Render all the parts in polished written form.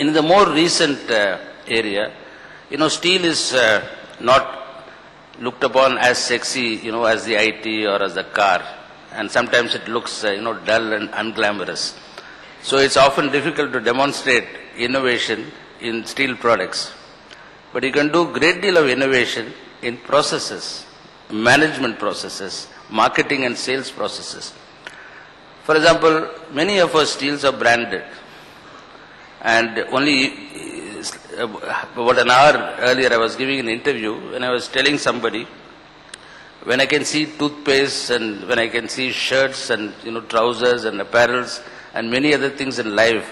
In the more recent area, steel is not looked upon as sexy, as the IT or as the car. And sometimes it looks, dull and unglamorous. So it's often difficult to demonstrate innovation in steel products. But you can do a great deal of innovation in processes, management processes, marketing and sales processes. For example, many of our steels are branded. And only about an hour earlier I was giving an interview and I was telling somebody, when I can see toothpaste and when I can see shirts and trousers and apparels and many other things in life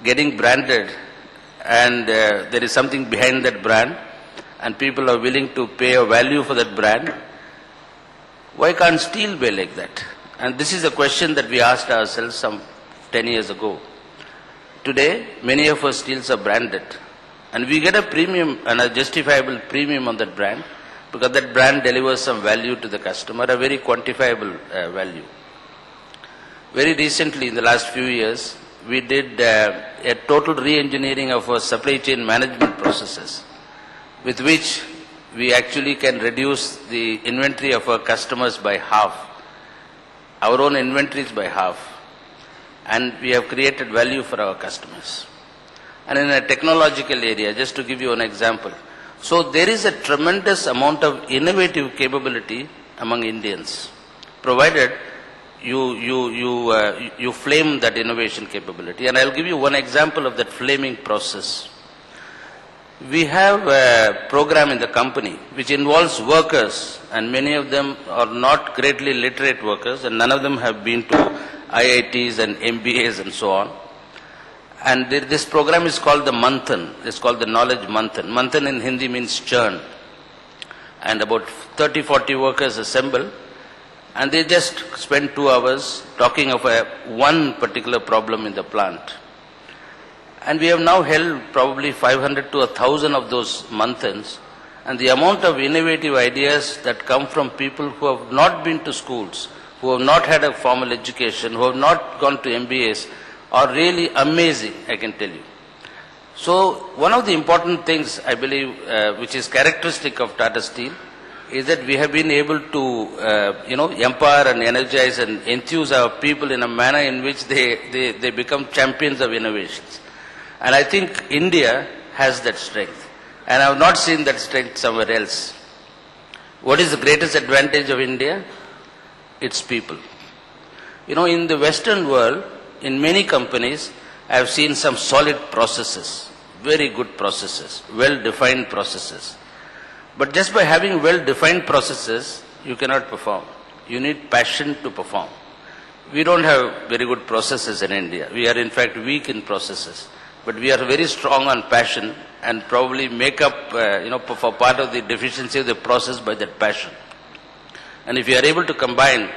getting branded, and there is something behind that brand and people are willing to pay a value for that brand, why can't steel be like that? And this is a question that we asked ourselves some 10 years ago. Today, many of our steels are branded and we get a premium and a justifiable premium on that brand because that brand delivers some value to the customer, a very quantifiable value. Very recently, in the last few years, we did a total re-engineering of our supply chain management processes, with which we actually can reduce the inventory of our customers by half, our own inventories by half, and we have created value for our customers. And in a technological area, just to give you an example, so there is a tremendous amount of innovative capability among Indians, provided you flame that innovation capability. And I'll give you one example of that flaming process. We have a program in the company which involves workers, and many of them are not greatly literate workers, and none of them have been to IITs and MBAs and so on. And this program is called the Manthan. It's called the Knowledge Manthan. Manthan in Hindi means churn. And about 30-40 workers assemble, and they just spend 2 hours talking of one particular problem in the plant. And we have now held probably 500 to 1,000 of those Manthans, and the amount of innovative ideas that come from people who have not been to schools, who have not had a formal education, who have not gone to MBAs, are really amazing, I can tell you. So one of the important things, I believe, which is characteristic of Tata Steel, is that we have been able to, empower and energize and enthuse our people in a manner in which they become champions of innovations. And I think India has that strength. And I have not seen that strength somewhere else. What is the greatest advantage of India? Its people. In the Western world, in many companies, I have seen some solid processes, very good processes, well-defined processes. But just by having well-defined processes, you cannot perform. You need passion to perform. We don't have very good processes in India. We are in fact weak in processes. But we are very strong on passion and probably make up, for part of the deficiency of the process by that passion. And if we are able to combine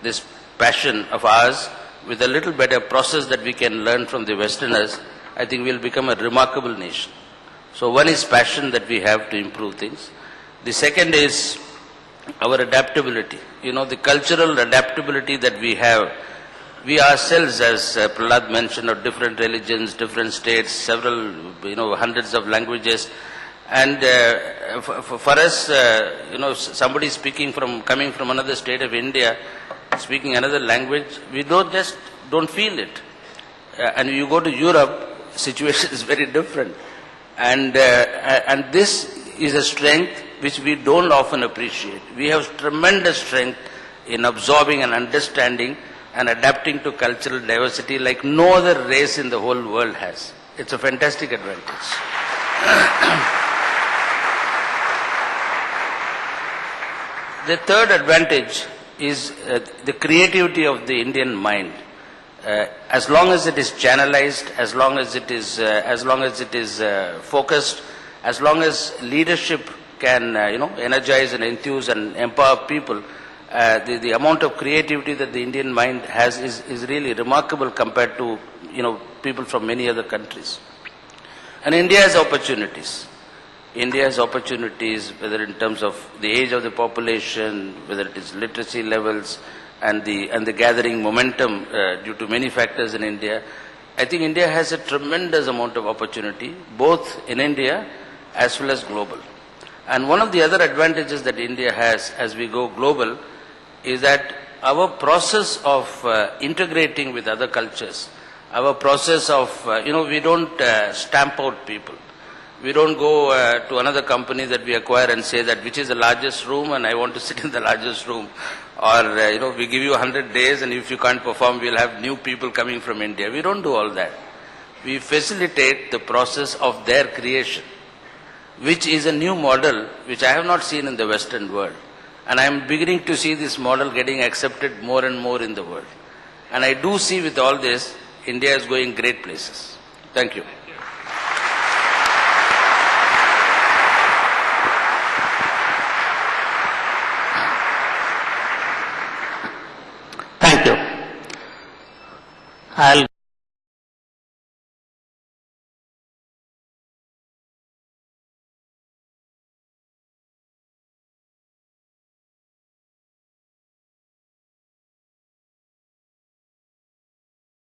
this passion of ours with a little better process that we can learn from the Westerners, I think we'll become a remarkable nation. So one is passion that we have to improve things. The second is our adaptability. The cultural adaptability that we have. We ourselves, as Prahlad mentioned, of different religions, different states, several, hundreds of languages. And for us, somebody coming from another state of India, speaking another language, we don't feel it. And you go to Europe, situation is very different. And this is a strength which we don't often appreciate. We have tremendous strength in absorbing and understanding and adapting to cultural diversity like no other race in the whole world has. It's a fantastic advantage. The third advantage is the creativity of the Indian mind. As long as it is channelized, as long as it is focused, as long as leadership can energize and enthuse and empower people, the amount of creativity that the Indian mind has is really remarkable compared to people from many other countries. And India has opportunities. India has opportunities, whether in terms of the age of the population, whether it is literacy levels, and the gathering momentum due to many factors in India. I think India has a tremendous amount of opportunity, both in India as well as global. And one of the other advantages that India has as we go global is that our process of integrating with other cultures, our process of, we don't stamp out people. We don't go to another company that we acquire and say that which is the largest room and I want to sit in the largest room. Or, we give you 100 days and if you can't perform, we'll have new people coming from India. We don't do all that. We facilitate the process of their creation, which is a new model which I have not seen in the Western world. And I am beginning to see this model getting accepted more and more in the world. And I do see with all this, India is going great places. Thank you. Thank you. I'll